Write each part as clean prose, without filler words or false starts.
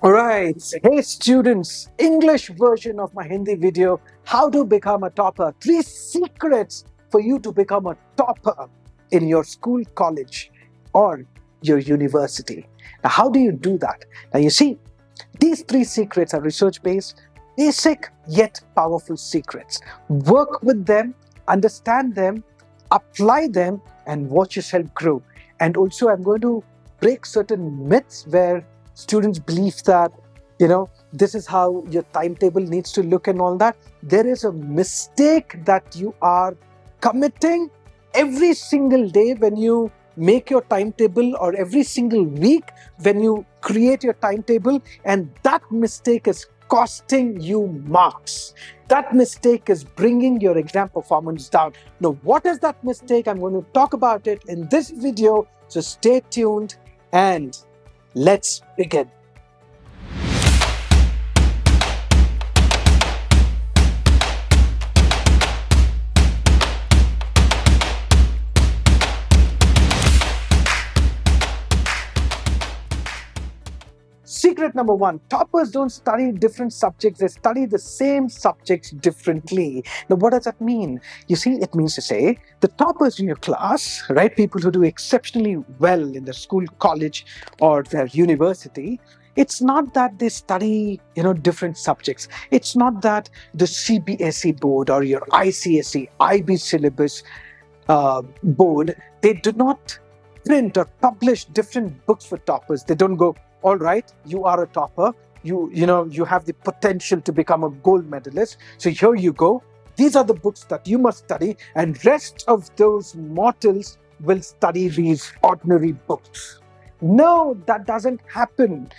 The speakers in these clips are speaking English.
Alright, hey students, English version of my Hindi video, how to become a topper. 3 secrets for you to become a topper in your school, college, or your university. Now, how do you do that? Now, you see, these 3 secrets are research-based, basic yet powerful secrets. Work with them, understand them, apply them, and watch yourself grow. And also, I'm going to break certain myths where students believe that, this is how your timetable needs to look and all that. There is a mistake that you are committing every single day when you make your timetable, or every single week when you create your timetable, and that mistake is costing you marks. That mistake is bringing your exam performance down. Now, what is that mistake? I'm going to talk about it in this video, so stay tuned and let's begin. Secret number 1, toppers don't study different subjects, they study the same subjects differently. Now, what does that mean? You see, it means to say the toppers in your class, right, people who do exceptionally well in their school, college, or their university, it's not that they study, different subjects. It's not that the CBSE board or your ICSE, IB syllabus board, they do not print or publish different books for toppers. They don't go, all right, you are a topper. You have the potential to become a gold medalist. So here you go. These are the books that you must study, and rest of those mortals will study these ordinary books. No, that doesn't happen.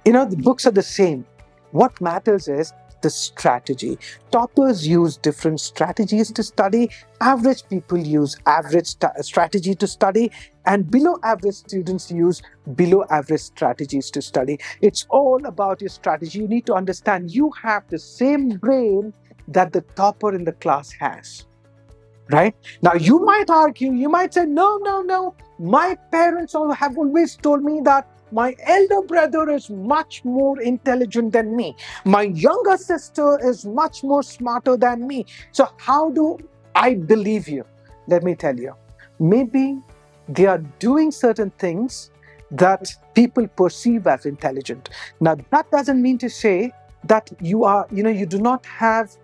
The books are the same. What matters is the strategy. Toppers use different strategies to study. Average people use average strategy to study, and below average students use below average strategies to study. It's all about your strategy. You need to understand you have the same brain that the topper in the class has. Right? Now, you might argue, you might say, no. My parents have always told me that my elder brother is much more intelligent than me. My younger sister is much more smarter than me. So how do I believe you? Let me tell you. Maybe they are doing certain things that people perceive as intelligent. Now, that doesn't mean to say that you do not have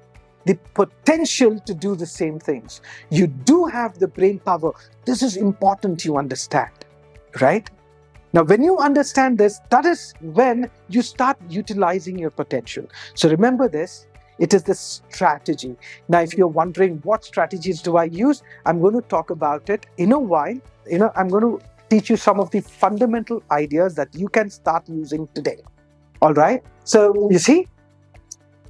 the potential to do the same things. You do have the brain power. This is important you understand, right? Now, when you understand this, that is when you start utilizing your potential. So remember this, it is the strategy. Now, if you're wondering what strategies do I use, I'm going to talk about it in a while. I'm going to teach you some of the fundamental ideas that you can start using today. All right? So you see,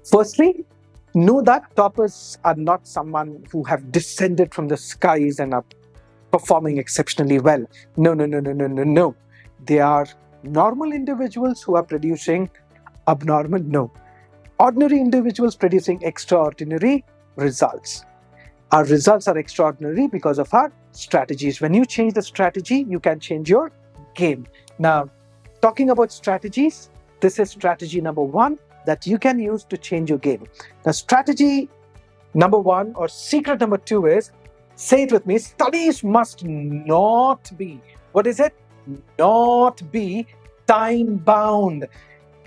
firstly, know that toppers are not someone who have descended from the skies and are performing exceptionally well. No. They are normal individuals who are producing ordinary individuals producing extraordinary results. Our results are extraordinary because of our strategies. When you change the strategy, you can change your game. Now, talking about strategies, this is strategy number 1 that you can use to change your game. Now, strategy number 1 or secret number 2 is, say it with me, studies must not be, what is it? Not be time bound.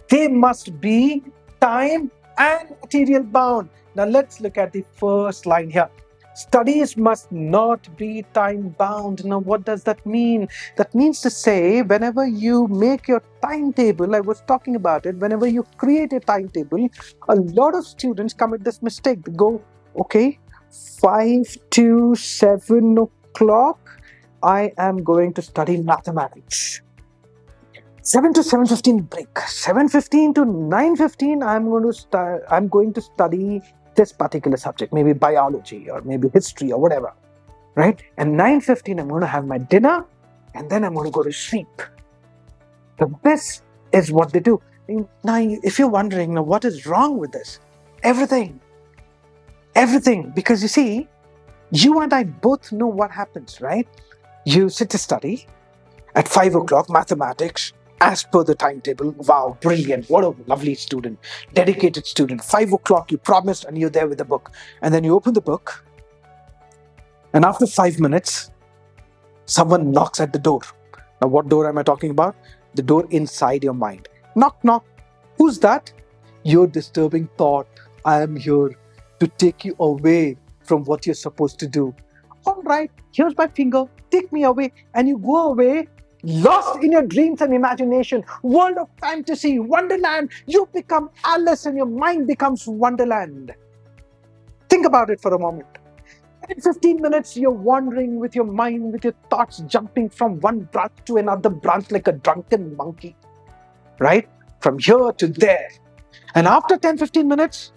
They must be time and material bound. Now let's look at the first line here. Studies must not be time bound. Now what does that mean? That means to say, whenever you make your timetable, I was talking about it, whenever you create a timetable, a lot of students commit this mistake. They go, okay, 5 to 7 o'clock, I am going to study mathematics. 7 to 7:15 break. 7:15 to 9:15, I'm going to study this particular subject, maybe biology or maybe history or whatever, right? And 9:15, I'm going to have my dinner, and then I'm going to go to sleep. So this is what they do. Now, if you're wondering, now what is wrong with this? Everything. Because you see, you and I both know what happens, right? You sit to study at 5 o'clock, mathematics, as per the timetable. Wow, brilliant. What a lovely student, dedicated student. 5 o'clock, you promised, and you're there with the book. And then you open the book, and after 5 minutes, someone knocks at the door. Now, what door am I talking about? The door inside your mind. Knock, knock. Who's that? Your disturbing thought. I am here to take you away from what you're supposed to do. All right, here's my finger. Take me away. And you go away, lost in your dreams and imagination. World of fantasy, wonderland. You become Alice and your mind becomes Wonderland. Think about it for a moment. In 15 minutes, you're wandering with your mind, with your thoughts jumping from one branch to another branch like a drunken monkey, right? From here to there. And after 10-15 minutes,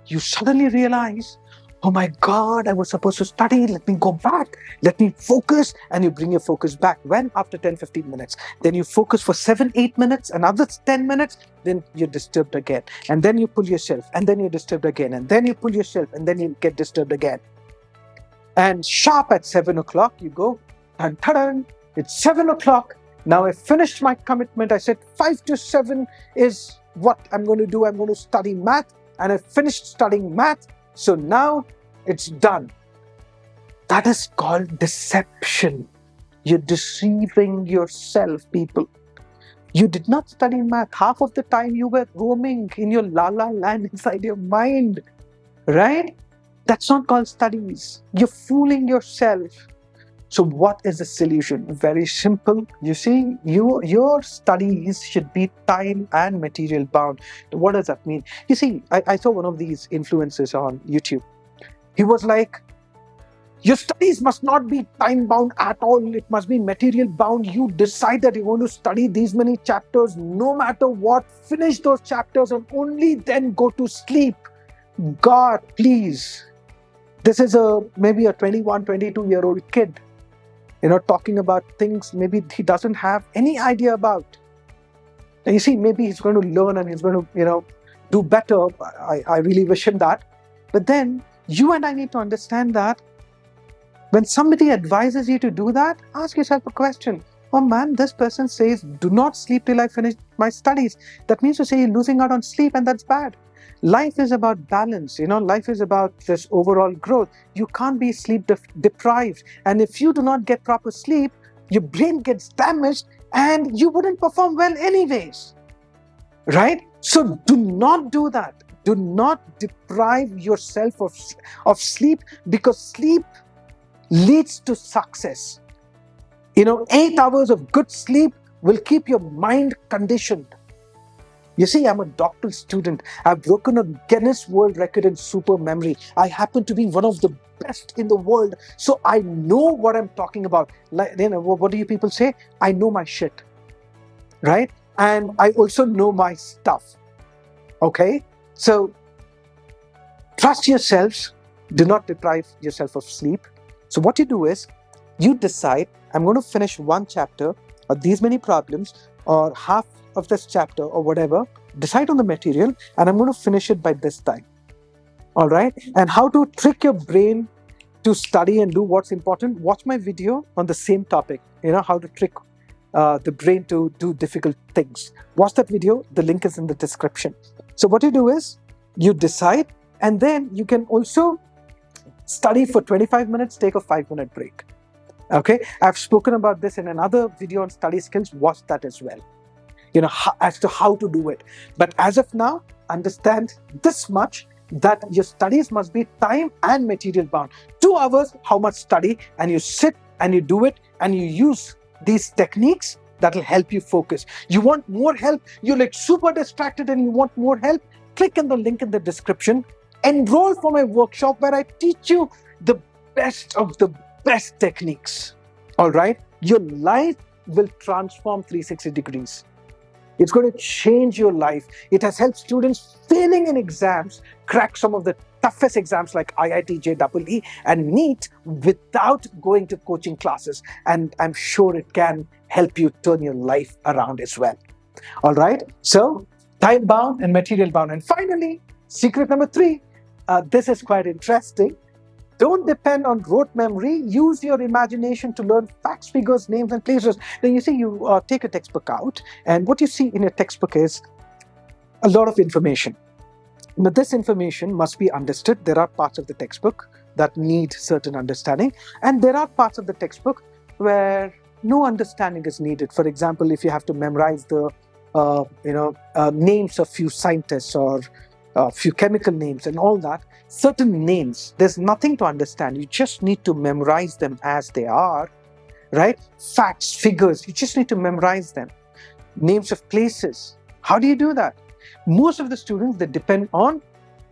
you suddenly realize, oh my God, I was supposed to study. Let me go back. Let me focus. And you bring your focus back. When? After 10-15 minutes. Then you focus for 7-8 minutes, another 10 minutes, then you're disturbed again. And then you pull yourself, and then you're disturbed again. And then you pull yourself, and then you get disturbed again. And sharp at 7 o'clock, you go, and ta-da, it's 7 o'clock. Now I finished my commitment. I said 5 to 7 is what I'm going to do. I'm going to study math. And I finished studying math. So now it's done. That is called deception. You're deceiving yourself, people. You did not study math. Half of the time you were roaming in your la-la land inside your mind, right? That's not called studies. You're fooling yourself. So what is the solution? Very simple. You see, your studies should be time and material bound. What does that mean? You see, I saw one of these influencers on YouTube. He was like, your studies must not be time bound at all. It must be material bound. You decide that you're going to study these many chapters, no matter what. Finish those chapters and only then go to sleep. God, please. This is maybe a 21, 22-year-old kid, talking about things maybe he doesn't have any idea about. And you see, maybe he's going to learn and he's going to, do better. I really wish him that. But then you and I need to understand that when somebody advises you to do that, ask yourself a question. Oh man, this person says, do not sleep till I finish my studies. That means to say you're losing out on sleep, and that's bad. Life is about balance, life is about this overall growth. You can't be sleep deprived. And if you do not get proper sleep, your brain gets damaged and you wouldn't perform well anyways, right? So do not do that. Do not deprive yourself of sleep, because sleep leads to success. 8 hours of good sleep will keep your mind conditioned. You see, I'm a doctoral student. I've broken a Guinness World Record in super memory. I happen to be one of the best in the world. So I know what I'm talking about. What do you people say? I know my shit, right? And I also know my stuff, okay? So trust yourselves. Do not deprive yourself of sleep. So what you do is, you decide, I'm going to finish one chapter or these many problems or half of this chapter or whatever. Decide on the material and I'm going to finish it by this time. All right? And how to trick your brain to study and do what's important. Watch my video on the same topic, how to trick the brain to do difficult things. Watch that video. The link is in the description. So what you do is, you decide, and then you can also study for 25 minutes, take a 5-minute break. Okay, I've spoken about this in another video on study skills. Watch that as well, as to how to do it. But as of now, understand this much, that your studies must be time and material bound. 2 hours, how much study, and you sit and you do it and you use these techniques that will help you focus. You want more help? You're like super distracted and you want more help? Click on the link in the description. Enroll for my workshop where I teach you the best of the best techniques. All right? Your life will transform 360 degrees. It's going to change your life. It has helped students failing in exams crack some of the toughest exams like IIT, JEE, and NEET without going to coaching classes. And I'm sure it can help you turn your life around as well. All right? So, time bound and material bound. And finally, secret number 3. This is quite interesting. Don't depend on rote memory. Use your imagination to learn facts, figures, names, and places. Then you see, you take a textbook out, and what you see in your textbook is a lot of information. Now, this information must be understood. There are parts of the textbook that need certain understanding, and there are parts of the textbook where no understanding is needed. For example, if you have to memorize the names of few scientists or few chemical names and all that, certain names, there's nothing to understand. You just need to memorize them as they are, right? Facts, figures, you just need to memorize them. Names of places. How do you do that? Most of the students, they depend on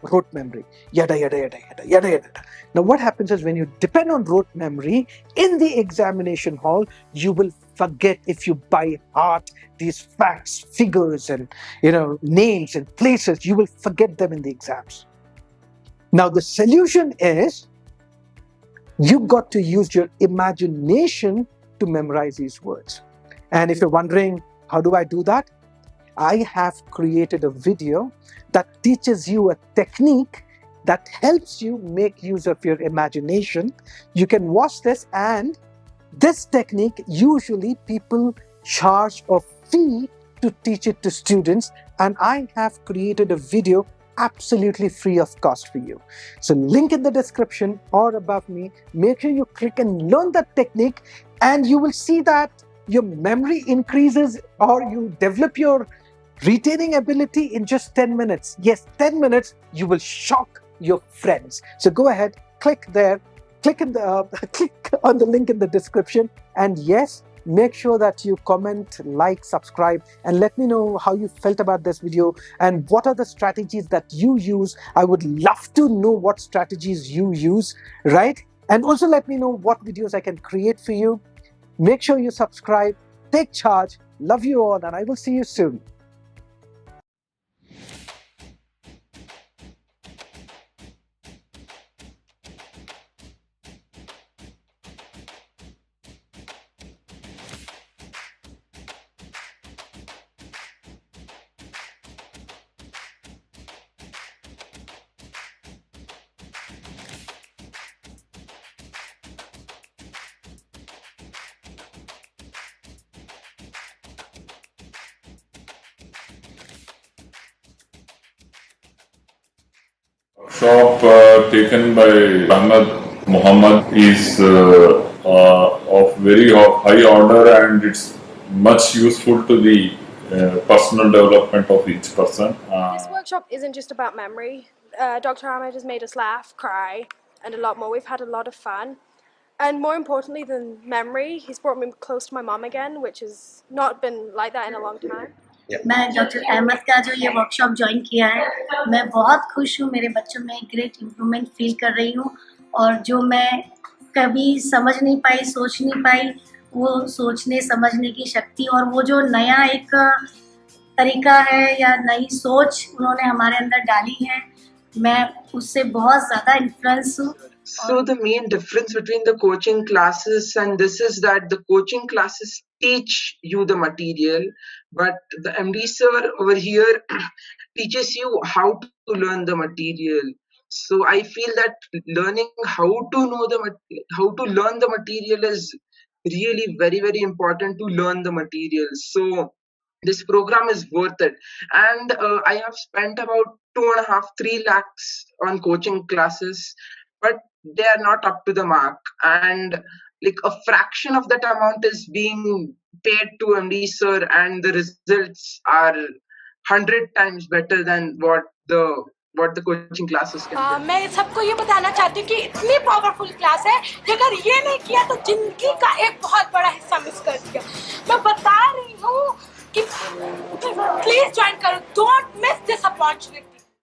rote memory. Yada, yada, yada, yada, yada, yada. Now, what happens is when you depend on rote memory in the examination hall, you will forget if you by heart these facts, figures, and names and places. You will forget them in the exams. Now, the solution is you've got to use your imagination to memorize these words. And if you're wondering, how do I do that? I have created a video that teaches you a technique that helps you make use of your imagination. You can watch this, and this technique, usually people charge a fee to teach it to students, and I have created a video absolutely free of cost for you. So link in the description or above me. Make sure you click and learn that technique, and you will see that your memory increases or you develop your retaining ability in just 10 minutes. Yes, 10 minutes, you will shock your friends. So go ahead, click there, click on the link in the description, and yes, make sure that you comment, like, subscribe, and let me know how you felt about this video and what are the strategies that you use. I would love to know what strategies you use, right? And also let me know what videos I can create for you. Make sure you subscribe, take charge. Love you all, and I will see you soon. Shop taken by Ahmed Muhammad is of very high order, and it's much useful to the personal development of each person. This workshop isn't just about memory. Dr. Ahmed has made us laugh, cry, and a lot more. We've had a lot of fun. And more importantly than memory, he's brought me close to my mom again, which has not been like that in a long time. मैं doctor Ahmad का जो ये workshop join किया है, मैं बहुत खुश हूँ. मेरे बच्चों में ग्रेट इम्प्रूवमेंट फील कर रही हूँ, और जो मैं कभी समझ नहीं पाई, सोच नहीं पाई, वो सोचने समझने की शक्ति और वो जो नया एक तरीका है या नई सोच उन्होंने हमारे अंदर डाली है, मैं उससे बहुत ज़्यादा इन्फ्लुएंस हूँ. So the main difference between the coaching classes and this is that the coaching classes teach you the material, but the MD sir over here teaches you how to learn the material. So I feel that learning how to learn the material is really very, very important to learn the material. So this program is worth it, and I have spent about 2.5-3 lakhs on coaching classes, but they are not up to the mark, and like a fraction of that amount is being paid to MD sir, and the results are 100 times better than what the coaching classes can do. मैं सबको ये बताना चाहती हूँ कि इतनी powerful class है कि अगर ये नहीं किया तो जिंदगी का एक बहुत बड़ा हिस्सा मिस कर दिया. मैं बता रही हूँ कि प्लीज ज्वाइन करो. Don't miss this opportunity.